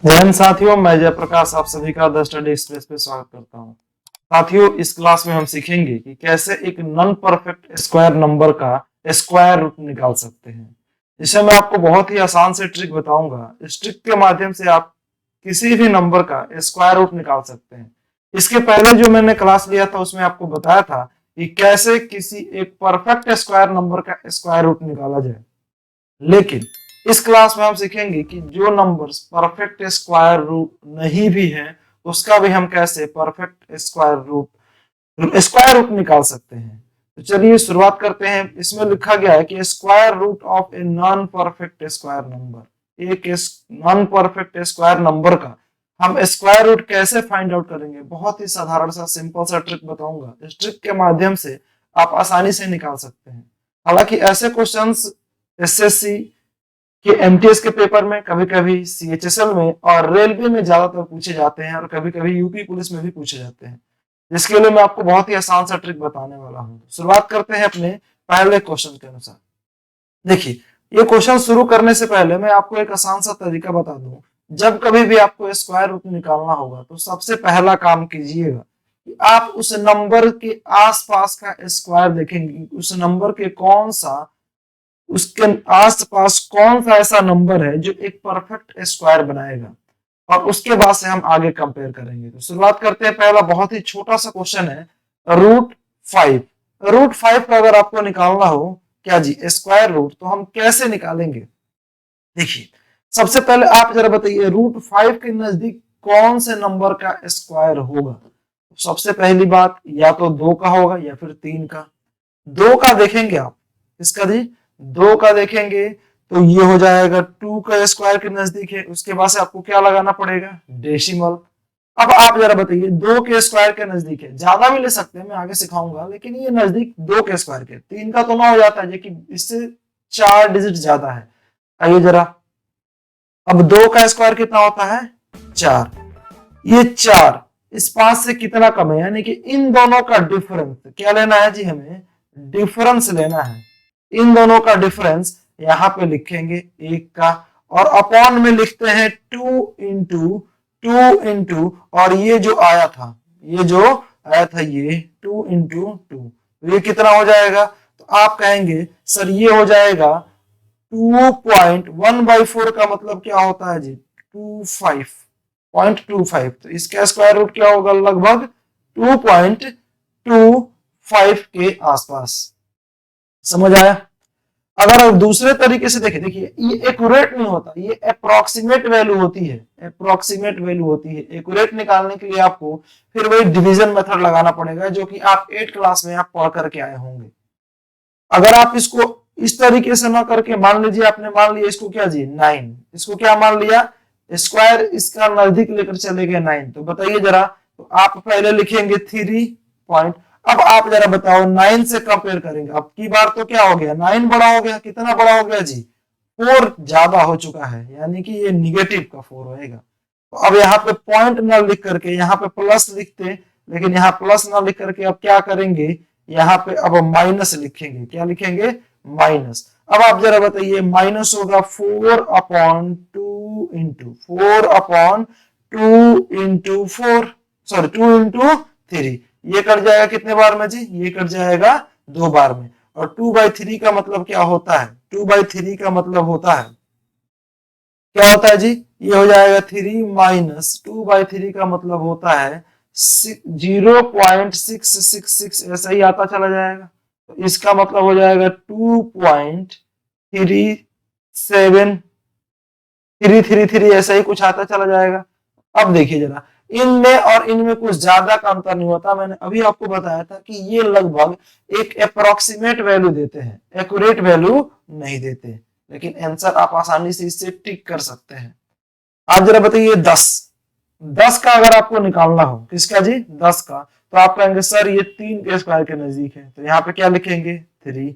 जय हिंद साथियों, मैं जयप्रकाश आप सभी का द स्टडी एक्सप्रेस पे स्वागत करता हूं। साथियों, इस क्लास में हम सीखेंगे कि कैसे एक नॉन परफेक्ट स्क्वायर नंबर का स्क्वायर रूट निकाल सकते हैं। इसे मैं आपको बहुत ही आसान से ट्रिक बताऊंगा। इस ट्रिक के माध्यम से आप किसी भी नंबर का स्क्वायर रूट निकाल सकते हैं। इसके पहले जो मैंने क्लास लिया था उसमें आपको बताया था कि कैसे किसी एक परफेक्ट स्क्वायर नंबर का स्क्वायर रूट निकाला जाए। लेकिन इस क्लास में हम सीखेंगे कि जो नंबर्स परफेक्ट स्क्वायर रूट नहीं भी हैं, उसका भी हम कैसे परफेक्ट स्क्वायर रूट निकाल सकते हैं। तो चलिए शुरुआत करते हैं। इसमें लिखा गया है कि square root of a non perfect square number. एक नॉन परफेक्ट स्क्वायर नंबर का हम स्क्वायर रूट कैसे फाइंड आउट करेंगे। बहुत ही साधारण सा सिंपल सा ट्रिक बताऊंगा। इस ट्रिक के माध्यम से आप आसानी से निकाल सकते हैं। हालांकि ऐसे क्वेश्चंस एसएससी कि एमटीएस के पेपर में, कभी कभी सीएचएसएल में और रेलवे में ज्यादातर पूछे जाते हैं और कभी कभी यूपी पुलिस में भी पूछे जाते हैं, जिसके लिए मैं आपको बहुत ही आसान सा ट्रिक बताने वाला हूं। शुरुआत करते हैं अपने पहले क्वेश्चन के अनुसार। देखिए, ये क्वेश्चन शुरू करने से पहले मैं आपको एक आसान सा तरीका बता दूं। जब कभी भी आपको स्क्वायर रूट निकालना होगा तो सबसे पहला काम कीजिएगा कि आप उस नंबर के आसपास का स्क्वायर देखेंगे। उस नंबर के कौन सा उसके आसपास कौन सा ऐसा नंबर है जो एक परफेक्ट स्क्वायर बनाएगा, और उसके बाद से हम आगे कंपेयर करेंगे। तो शुरुआत करते हैं। पहला बहुत ही छोटा सा क्वेश्चन है, रूट 5। रूट 5 का अगर आपको निकालना हो क्या जी स्क्वायर रूट, तो हम कैसे निकालेंगे। देखिए, सबसे पहले आप जरा बताइए रूट 5 के नजदीक कौन से नंबर का स्क्वायर होगा। सबसे पहली बात, या तो 2 का होगा या फिर 3 का। 2 का देखेंगे आप, इसका जी 2 का देखेंगे तो ये हो जाएगा 2 का स्क्वायर के नजदीक है। उसके बाद से आपको क्या लगाना पड़ेगा, डेसिमल। अब आप जरा बताइए 2 के स्क्वायर के नजदीक है, ज्यादा भी ले सकते हैं, मैं आगे सिखाऊंगा, लेकिन ये नजदीक 2 के स्क्वायर के। 3 का तो ना हो जाता है, जो कि इससे 4 डिजिट ज्यादा है। आइए जरा, अब 2 का स्क्वायर कितना होता है, 4। ये 4 इस 5 से कितना कम है, यानी कि इन दोनों का डिफरेंस क्या लेना है जी, हमें डिफरेंस लेना है। इन दोनों का डिफरेंस यहाँ पे लिखेंगे 1 का, और अपॉन में लिखते हैं 2 इंटू और ये जो आया था, ये 2 इंटू 2, तो ये कितना हो जाएगा। तो आप कहेंगे सर ये हो जाएगा 2.1/4 का मतलब क्या होता है जी, 25.25। तो इसका स्क्वायर रूट क्या होगा, लगभग 2.25 के आसपास। समझ आया। अगर दूसरे तरीके से देखें, देखिए ये एक्यूरेट नहीं होता, ये अप्रोक्सीमेट वैल्यू होती है। अप्रोक्सीमेट वैल्यू होती है। एक्यूरेट निकालने के लिए आपको फिर वही डिवीजन मेथड लगाना पड़ेगा, जो कि आप 8 क्लास में आप पढ़ करके आए होंगे। अगर आप इसको इस तरीके से ना करके, मान लीजिए आपने मान लिया इसको क्या जी 9, इसको क्या मान लिया स्क्वायर, इसका नजदीक लेकर चले गए 9, तो बताइए जरा। तो आप पहले लिखेंगे 3 पॉइंट। अब आप जरा बताओ 9 से कंपेयर करेंगे, अब की बार तो क्या हो गया, 9 बड़ा हो गया। कितना बड़ा हो गया जी, 4 ज्यादा हो चुका है, यानी कि ये निगेटिव का 4 होएगा। तो अब यहाँ पे पॉइंट ना लिख करके यहाँ पे प्लस लिखते, लेकिन यहाँ प्लस ना लिख करके अब क्या करेंगे, यहाँ पे अब माइनस लिखेंगे। क्या लिखेंगे, माइनस। अब आप जरा बताइए, माइनस होगा 4/2 सॉरी 2 इंटू 3। ये कट जाएगा कितने बार में जी, ये कट जाएगा 2 बार में। और 2/3 का मतलब क्या होता है, 2/3 का मतलब होता है, क्या होता है जी, ये हो जाएगा 3 - 2/3 का मतलब होता है 0.666, ऐसा ही आता चला जाएगा। तो इसका मतलब हो जाएगा 2.3733, ऐसा ही कुछ आता चला जाएगा। अब देखिए जरा, इनमें और इनमें कुछ ज्यादा का अंतर नहीं होता। मैंने अभी आपको बताया था कि ये लगभग एक अप्रोक्सीमेट वैल्यू देते हैं, एक्यूरेट वैल्यू नहीं देते, लेकिन आंसर आप आसानी से इससे टिक कर सकते हैं। आप जरा बताइए 10। 10 का अगर आपको निकालना हो, किसका जी 10 का, तो आप कहेंगे सर ये 3 के स्क्वायर के नजदीक है, तो यहाँ पे क्या लिखेंगे 3।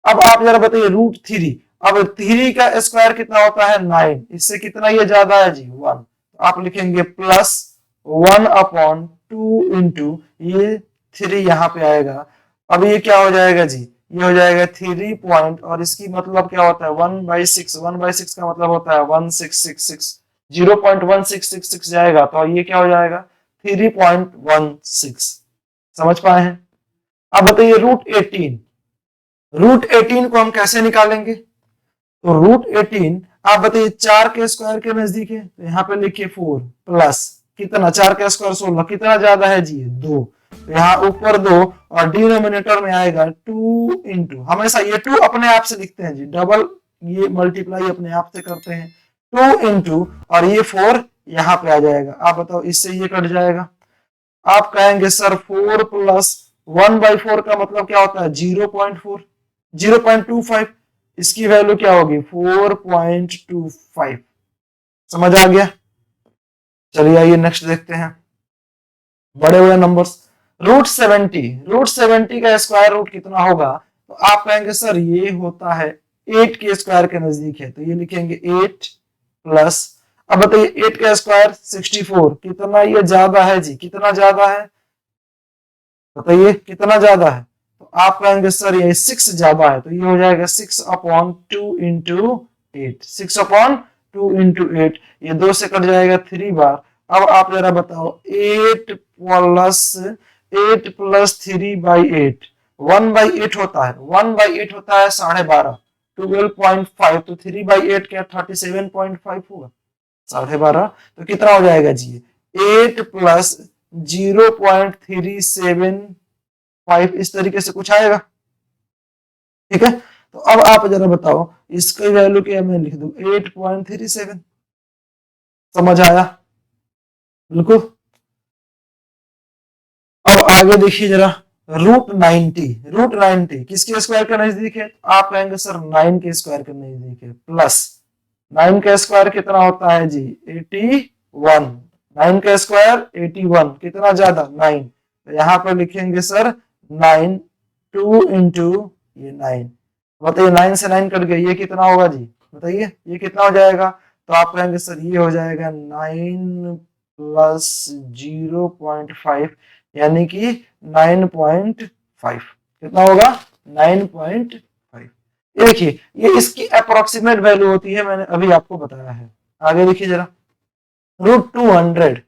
अब आप जरा बताइए रूट 3। अब 3 का स्क्वायर कितना होता है 9, इससे कितना ये ज्यादा है जी 1, तो आप लिखेंगे प्लस 1/2 इंटू ये 3 यहाँ पे आएगा। अब ये क्या हो जाएगा जी, ये हो जाएगा 3 पॉइंट, और इसकी मतलब क्या होता है 1/6। 1/6 का मतलब होता है 1666, 0.1666 जाएगा तो ये क्या हो जाएगा 3.16। समझ पाए हैं? अब बताइए रूट 18 को हम कैसे निकालेंगे? तो रूट 18 आप बताइए 4 के स्क्वायर के नजदीक है, तो यहाँ पे लिखिए 4 प्लस कितना 4 का स्क्वायर 16, कितना ज्यादा है जी 2, तो यहाँ ऊपर 2 और डिनोमिनेटर में आएगा 2 इंटू, हमेशा ये 2 अपने आप से लिखते हैं जी, डबल ये मल्टीप्लाई अपने आप से करते हैं, 2 इंटू और ये 4 यहाँ पे आ जाएगा। आप बताओ इससे ये कट जाएगा। आप कहेंगे सर 4 प्लस 1/4 का मतलब क्या होता है 0.4, 0.25, इसकी वैल्यू क्या होगी 4.25। समझ आ गया? चलिए आइए नेक्स्ट देखते हैं बड़े बड़े नंबर्स। रूट 70 का स्क्वायर रूट कितना होगा? तो आप कहेंगे सर ये होता है 8 के स्क्वायर के नजदीक है, तो ये लिखेंगे 8 प्लस, अब बताइए 8 का स्क्वायर 64, कितना ये ज्यादा है जी, कितना ज्यादा है बताइए कितना ज्यादा है? तो आप कहेंगे सर ये 6 ज्यादा है, तो ये हो जाएगा 6/2 इंटू 8, 6/2 इंटू 8, ये 2 से कट जाएगा 3 बार। अब आप जरा बताओ 8 प्लस 3/8, 1/8 होता है, 1/8 होता है 12.5, 12.5, तो 3/8 क्या 37.5 होगा 12.5, तो कितना हो जाएगा जी 8 प्लस 0.375, इस तरीके से कुछ आएगा। ठीक है, तो अब आप जरा बताओ इसकी वैल्यू क्या मैं लिख दूं 8.37। समझ आया? बिल्कुल। अब आगे देखिए जरा रूट 90 किसके स्क्वायर के नजदीक है? आप कहेंगे सर 9 के स्क्वायर के नजदीक है, प्लस 9 का स्क्वायर कितना होता है जी 81, 9 का स्क्वायर 81, कितना ज्यादा 9, तो यहाँ पर लिखेंगे सर 9, 2 इंटू ये 9, बताइए 9 से 9 कट गया, ये कितना होगा जी बताइए, ये कितना हो जाएगा? तो आप कहेंगे सर ये हो जाएगा 9 प्लस 0.5 यानी कि 9.5, कितना होगा 9.5। ये देखिए ये इसकी अप्रोक्सीमेट वैल्यू होती है, मैंने अभी आपको बताया है। आगे देखिए जरा रूट 200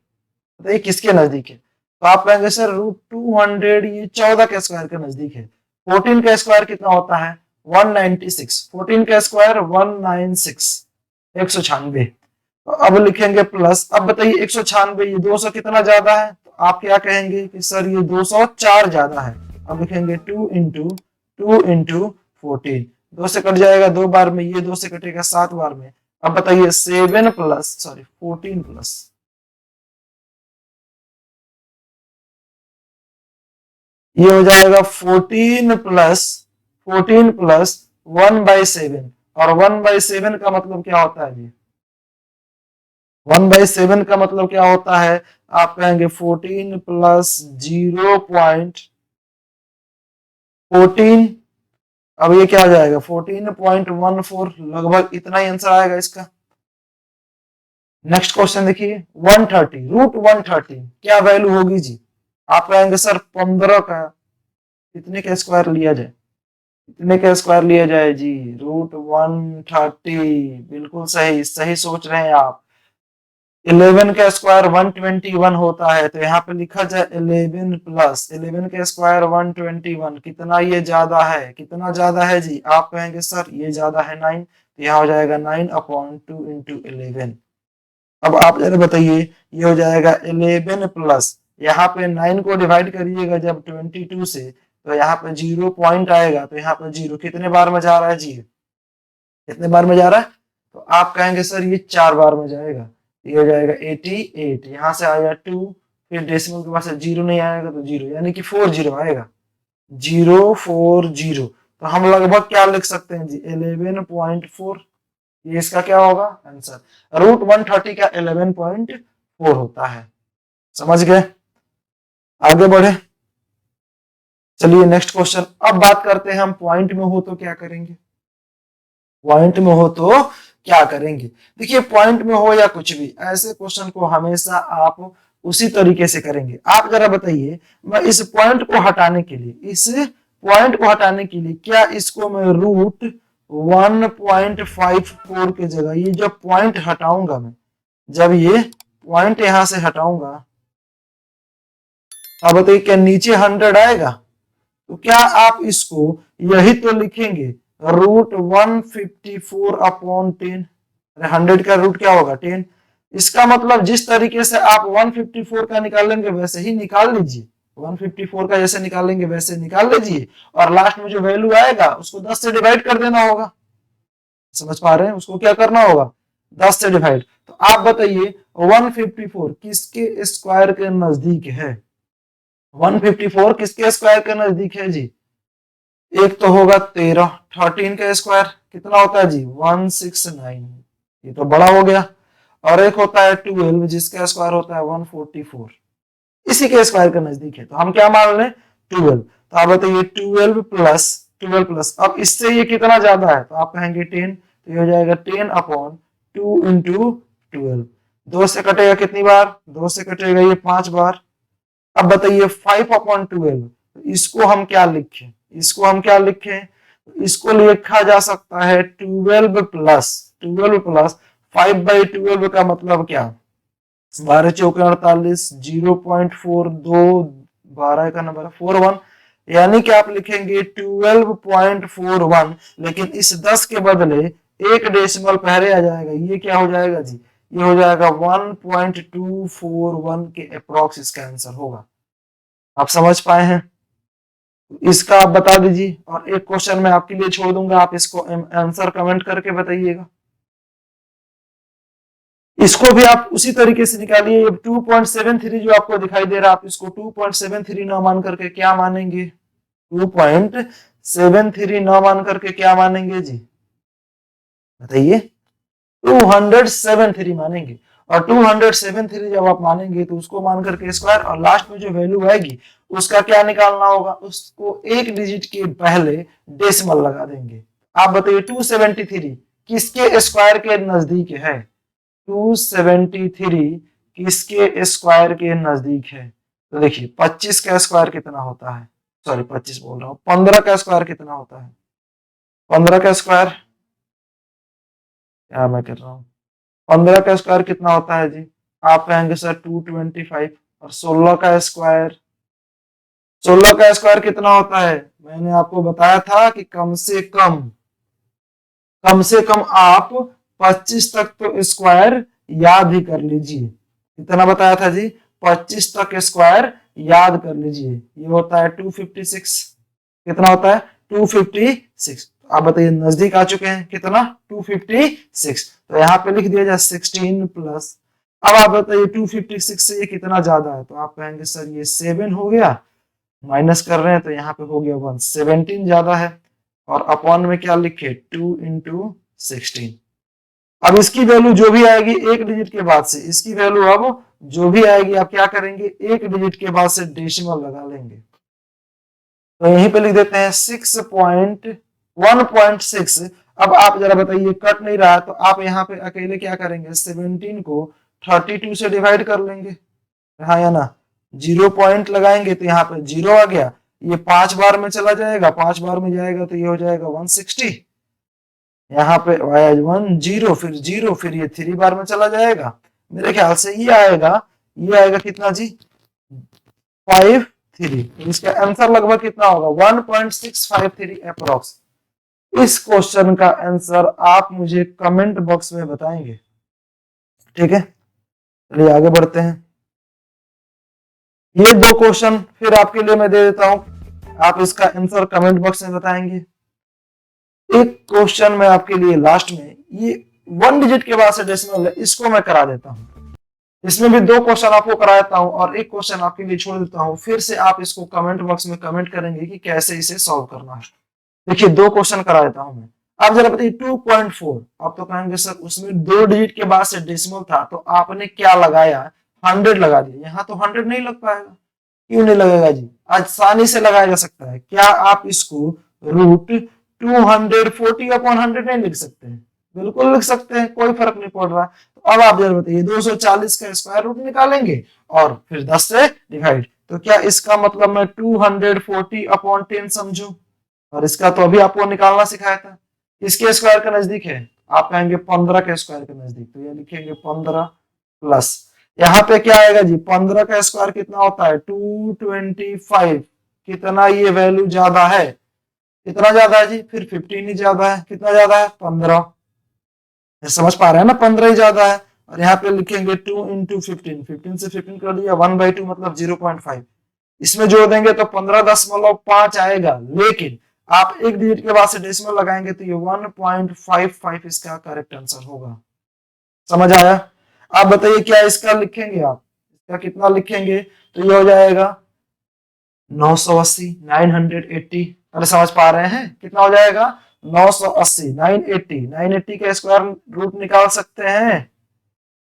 बताइए किसके नजदीक है? तो आप कहेंगे सर रूट 200 ये 14 के स्क्वायर के नजदीक है। 14 का स्क्वायर कितना होता है 196, 14 का स्क्वायर 196, 196। तो अब लिखेंगे प्लस, अब बताइए 196 ये 200 कितना ज्यादा है? तो आप क्या कहेंगे कि सर ये 204 ज्यादा है। अब लिखेंगे 2 इंटू 2 से कट जाएगा 2 बार में, ये 2 से कटेगा 7 बार में। अब बताइए 14 प्लस, ये हो जाएगा 14 प्लस 1/7, और 1/7 का मतलब क्या होता है जी 1/7 का मतलब क्या होता है? आप कहेंगे 14 प्लस 0.14, अब ये क्या हो जाएगा 14.14, लगभग इतना ही आंसर आएगा इसका। नेक्स्ट क्वेश्चन देखिए 130, रूट 130 क्या वैल्यू होगी जी? आप कहेंगे सर 15 का कितने का स्क्वायर लिया जाए, कितने का स्क्वायर लिया जाए जी रूट 130, बिल्कुल सही सही सोच रहे हैं आप। 11 का स्क्वायर 121 होता है, तो यहाँ पे लिखा जाए 11 प्लस 11 का स्क्वायर 121, कितना ये ज्यादा है, कितना ज्यादा है जी? आप कहेंगे सर ये ज्यादा है 9, तो यहाँ हो जाएगा 9/2 इंटू 11। अब आप जरा बताइए ये हो जाएगा 11 प्लस, यहाँ पे 9 को डिवाइड करिएगा जब 22 से, तो यहाँ पे 0 पॉइंट आएगा, तो यहाँ पे 0 कितने बार में जा रहा है जी, कितने बार में जा रहा है? तो आप कहेंगे सर ये 4 बार में जाएगा, ये हो जाएगा 88, यहाँ से आया 2, फिर डेसिमल के पास 0 नहीं आएगा तो 0, यानी कि 40 आएगा, 040। तो हम लगभग क्या लिख सकते हैं जी 11.4, ये इसका क्या होगा आंसर। रूट 130 का 11.4 होता है। समझ गए? आगे बढ़े, चलिए नेक्स्ट क्वेश्चन। अब बात करते हैं हम पॉइंट में हो तो क्या करेंगे, पॉइंट में हो तो क्या करेंगे। देखिए पॉइंट में हो या कुछ भी, ऐसे क्वेश्चन को हमेशा आप उसी तरीके से करेंगे। आप जरा बताइए मैं इस पॉइंट को हटाने के लिए क्या इसको मैं रूट 1.54 के जगह ये जो पॉइंट हटाऊंगा मैं, जब ये पॉइंट यहां से हटाऊंगा, अब बताइए क्या नीचे 100 आएगा? तो क्या आप इसको यही तो लिखेंगे, √154/10। 100 का रूट क्या होगा? 10। इसका मतलब जिस तरीके से आप 154 का निकालेंगे वैसे ही निकाल लीजिए, 154 का जैसे निकालेंगे वैसे निकाल लीजिए, और लास्ट में जो वैल्यू आएगा उसको 10 से डिवाइड कर देना होगा। समझ पा रहे हैं? उसको क्या करना होगा? 10 से डिवाइड। तो आप बताइए 154 किसके स्क्वायर के नजदीक है? 154 किसके स्क्वायर के नजदीक है जी? एक तो होगा 13, 13 का स्क्वायर कितना होता है जी? 169, ये तो बड़ा हो गया। और एक होता है 12 जिसका स्क्वायर होता है 144, इसी के स्क्वायर के नजदीक है, तो हम क्या मान लें? 12। तो आप बताइए 12 प्लस अब इससे ये कितना ज्यादा है? तो आप कहेंगे 10, तो ये हो जाएगा 10/2 इंटू 12। 2 से कटेगा कितनी बार? 2 से कटेगा ये 5 बार। अब बताइए 5/12, इसको हम क्या लिखें? इसको हम क्या लिखें? इसको लिखा जा सकता है 12 प्लस 5/12 का मतलब क्या? 12 चौके 48, 0.42, 12 का नंबर 41, यानी कि आप लिखेंगे 12.41, लेकिन इस 10 के बदले एक डेसिमल पहले आ जाएगा, ये क्या हो जाएगा जी? ये हो जाएगा 1.241 के अप्रोक्स इसका आंसर होगा। आप समझ पाए हैं? इसका आप बता दीजिए, और एक क्वेश्चन मैं आपके लिए छोड़ दूंगा, आप इसको आंसर कमेंट करके बताइएगा। इसको भी आप उसी तरीके से निकालिए। 2.73 जो आपको दिखाई दे रहा है, आप इसको 2.73 ना मान करके क्या मानेंगे? 2.73 ना मान करके क्या मानेंगे जी? बताइए। 273 मानेंगे, और 273 जब आप मानेंगे तो उसको मान करके स्क्वायर, और लास्ट में जो वैल्यू आएगी उसका क्या निकालना होगा? उसको एक डिजिट के पहले डेसिमल लगा देंगे। आप बताइए 273 किसके स्क्वायर के नजदीक है? 273 किसके स्क्वायर के नजदीक है? तो देखिए 25 का स्क्वायर कितना होता है? सॉरी 25 बोल रहा हूं, 15 का स्क्वायर कितना होता है? 15 का स्क्वायर, क्या मैं कर रहा हूँ, 15 का स्क्वायर कितना होता है जी? आप कहेंगे सर 225। और 16 का स्क्वायर, 16 का स्क्वायर कितना होता है? मैंने आपको बताया था कि कम से कम आप 25 तक तो स्क्वायर याद ही कर लीजिए। कितना बताया था जी? 25 तक स्क्वायर याद कर लीजिए। ये होता है 256। कितना होता है? 256। आप बताइए नजदीक आ चुके हैं कितना? 256। तो यहाँ पे लिख दिया जाए 16 प्लस। अब आप बताइए 256 से ये कितना ज्यादा है? तो आप कहेंगे सर ये 7 हो गया, माइनस कर रहे हैं तो यहाँ पे हो गया 1, 17 ज्यादा है। और अपॉन में क्या लिखे? 2 × 16। अब इसकी वैल्यू जो भी आएगी एक डिजिट के बाद से, इसकी वैल्यू अब जो भी आएगी आप क्या करेंगे? एक डिजिट के बाद से डेसिमल लगा लेंगे। तो यहीं पे लिख देते हैं 1.6। अब आप जरा बताइए कट नहीं रहा, तो आप यहाँ पे अकेले क्या करेंगे? 17 को 32 से डिवाइड कर लेंगे, हाँ या ना? 0 पॉइंट लगाएंगे तो यहाँ पे 0 आ गया, ये 5 बार में चला जाएगा, 5 बार में जाएगा तो ये हो जाएगा 160। यहाँ पे आया 1 0, फिर 0, फिर ये 3 बार में चला जाएगा, मेरे ख्याल से ये आएगा कितना जी? 5 3। तो इसका आंसर लगभग कितना होगा? 1.653 अप्रोक्स। इस क्वेश्चन का आंसर आप मुझे कमेंट बॉक्स में बताएंगे, ठीक है? चलिए आगे बढ़ते हैं। ये 2 क्वेश्चन फिर आपके लिए मैं दे देता हूं, आप इसका आंसर कमेंट बॉक्स में बताएंगे। एक क्वेश्चन मैं आपके लिए लास्ट में, ये 1 डिजिट के बाद से डेसिमल है, इसको मैं करा देता हूं। इसमें भी 2 क्वेश्चन आपको करा देता हूं और एक क्वेश्चन आपके लिए छोड़ देता हूं, फिर से आप इसको कमेंट बॉक्स में कमेंट करेंगे कि कैसे इसे सॉल्व करना है। देखिए 2 क्वेश्चन करा देता हूं मैं। आप जरा बताइए 2.4, आप तो कहेंगे सर उसमें 2 डिजिट के बाद से डेसिमल था तो आपने क्या लगाया? 100 लगा दिया। यहाँ तो 100 नहीं लग पाएगा। क्यों नहीं लगेगा जी? आसानी से लगाया जा सकता है। क्या आप इसको √240/100 नहीं लिख सकते हैं? बिल्कुल लिख सकते हैं, कोई फर्क नहीं पड़ रहा। तो अब आप जरा बताइए 240 का स्क्वायर रूट निकालेंगे और फिर 10 से डिवाइड, तो क्या इसका मतलब मैं 240/10 समझू? और इसका तो अभी आपको निकालना सिखाया था। किसके स्क्वायर का नजदीक है? आप कहेंगे 15 के स्क्वायर के नजदीक, तो ये लिखेंगे 15 प्लस यहाँ पे क्या आएगा जी, 15 का स्क्वायर कितना होता है 225। कितना ये वैल्यू ज्यादा है, कितना ज्यादा है जी, फिर 15 ही ज्यादा है, कितना ज्यादा है 15। समझ पा रहे हैं ना, 15 ही ज्यादा है। और यहाँ पे लिखेंगे 2 इंटू 15, 15 से 15 कर दिया 1/2 मतलब 0.5। इसमें जोड़ देंगे तो 15.5 आएगा, लेकिन आप एक डिजिट के बाद से डेसिमल लगाएंगे तो ये 1.55 इसका करेक्ट आंसर होगा। समझ आया? आप बताइए क्या इसका लिखेंगे, आप इसका कितना लिखेंगे, तो ये हो जाएगा 980, 980। अरे समझ पा रहे हैं, कितना हो जाएगा 980, 980, 980 का स्क्वायर रूट निकाल सकते हैं,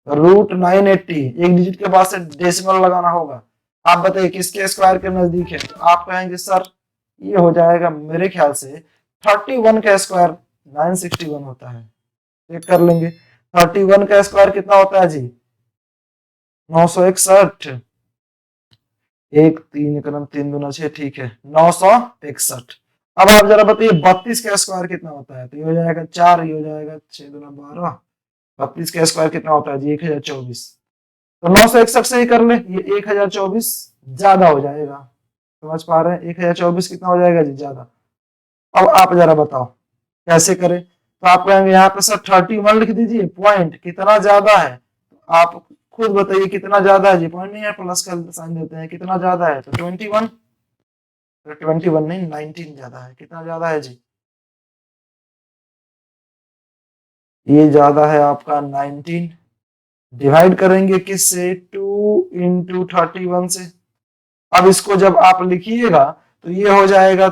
रूट 980। एक डिजिट के बाद से डेसिमल लगाना होगा। आप बताइए किसके स्क्वायर के नजदीक है, तो आप कहेंगे सर ये हो जाएगा मेरे ख्याल से 31 का स्क्वायर 961 होता है। चेक कर लेंगे, 31 का स्क्वायर कितना होता है जी 961। एक 3 एकम 3 दूना 6, ठीक है 961। अब आप जरा बताइए 32 का स्क्वायर कितना होता है, तो ये हो जाएगा 4, ये हो जाएगा 6 दूना 12। 32 का स्क्वायर कितना होता है जी 1024। तो 961 से ही कर ले, ये 1024 ज्यादा हो जाएगा। समझ पा रहे हैं, 1024 कितना हो जाएगा जी ज्यादा। अब आप जरा बताओ कैसे करें, तो आप कहेंगे यहाँ पे सर 31 लिख दीजिए, पॉइंट कितना ज्यादा है, आप खुद बताइए कितना ज्यादा है जी, पॉइंट नहीं है प्लस का साइन देते हैं, कितना ज्यादा है तो 21। 21 नहीं 19 ज्यादा है, कितना ज्यादा है जी, ये ज्यादा है आपका 19। डिवाइड करेंगे किससे, 2 इंटू 31 से। अब इसको जब आप लिखिएगा तो ये हो जाएगा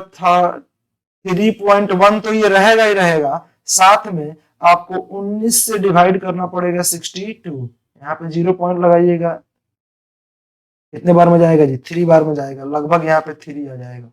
3.1, तो ये रहेगा ही रहेगा, साथ में आपको 19 से डिवाइड करना पड़ेगा 62। यहाँ पे 0 पॉइंट लगाइएगा, कितने बार में जाएगा जी 3 बार में जाएगा, लगभग यहाँ पे 3 आ जाएगा।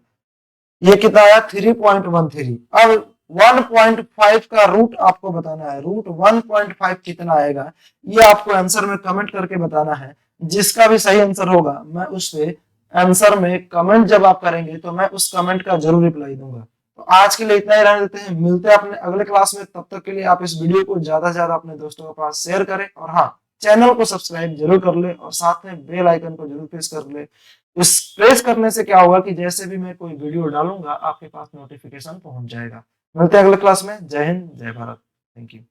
ये कितना आया 3.13। अब 1.5 का रूट आपको बताना है, रूट 1.5 कितना आएगा, ये आपको आंसर में कमेंट करके बताना है। जिसका भी सही आंसर होगा मैं उस पे आंसर में कमेंट जब आप करेंगे तो मैं उस कमेंट का जरूर रिप्लाई दूंगा। तो आज के लिए इतना ही रहने देते हैं, मिलते हैं अपने अगले क्लास में। तब तक के लिए आप इस वीडियो को ज्यादा से ज्यादा अपने दोस्तों के पास शेयर करें, और हाँ चैनल को सब्सक्राइब जरूर कर ले, और साथ में बेल आइकन को जरूर प्रेस कर ले। इस प्रेस करने से क्या होगा कि जैसे भी मैं कोई वीडियो डालूंगा आपके पास नोटिफिकेशन पहुंच जाएगा। मिलते हैं अगले क्लास में। जय हिंद, जय भारत, थैंक यू।